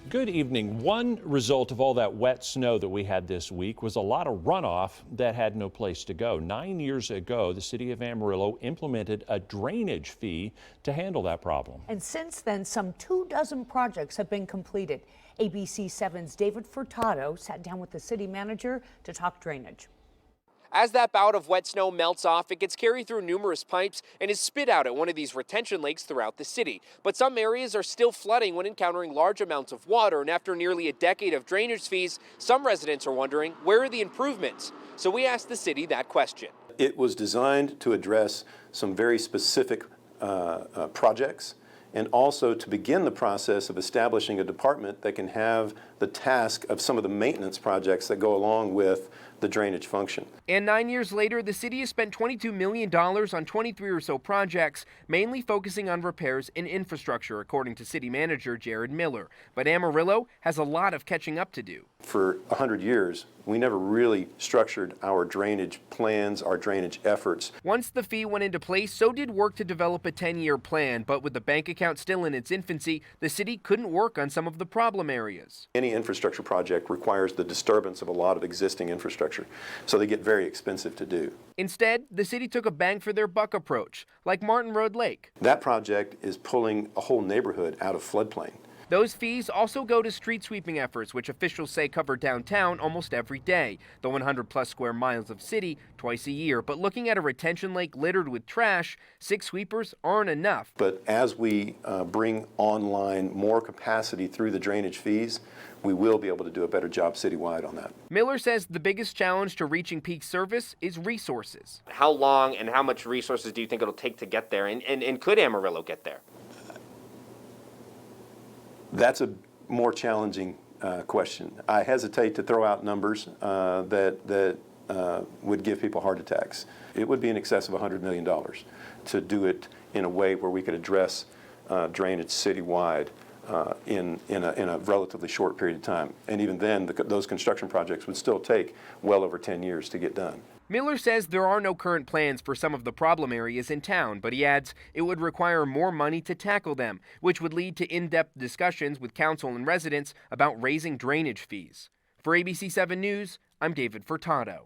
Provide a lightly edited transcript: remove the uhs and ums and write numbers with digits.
Good evening. One result of all that wet snow that we had this week was a lot of runoff that had no place to go. 9 years ago, the city of Amarillo implemented a drainage fee to handle that problem. And since then, some 24 projects have been completed. ABC 7's David Furtado sat down with the city manager to talk drainage. As that bout of wet snow melts off, it gets carried through numerous pipes and is spit out at one of these retention lakes throughout the city. But some areas are still flooding when encountering large amounts of water, and after nearly a decade of drainage fees, some residents are wondering, where are the improvements? So we asked the city that question. It was designed to address some very specific projects, and also to begin the process of establishing a department that can have the task of some of the maintenance projects that go along with the drainage function. And 9 years later, the city has spent $22 million on 23 or so projects, mainly focusing on repairs and infrastructure, according to city manager Jared Miller. But Amarillo has a lot of catching up to do. For 100 years, we never really structured our drainage plans, our drainage efforts. Once the fee went into place, so did work to develop a 10-year plan. But with the bank account still in its infancy, the city couldn't work on some of the problem areas. Any infrastructure project requires the disturbance of a lot of existing infrastructure, so they get very expensive to do. Instead, the city took a bang for their buck approach, like Martin Road Lake. That project is pulling a whole neighborhood out of floodplain. Those fees also go to street sweeping efforts, which officials say cover downtown almost every day, the 100-plus square miles of city twice a year. But looking at a retention lake littered with trash, 6 sweepers aren't enough. But as we bring online more capacity through the drainage fees, we will be able to do a better job citywide on that. Miller says the biggest challenge to reaching peak service is resources. How long and how much resources do you think it'll take to get there? And could Amarillo get there? That's a more challenging question. I hesitate to throw out numbers that would give people heart attacks. It would be in excess of $100 million to do it in a way where we could address drainage citywide in a relatively short period of time. And even then, those construction projects would still take well over 10 years to get done. Miller says there are no current plans for some of the problem areas in town, but he adds it would require more money to tackle them, which would lead to in-depth discussions with council and residents about raising drainage fees. For ABC 7 News, I'm David Furtado.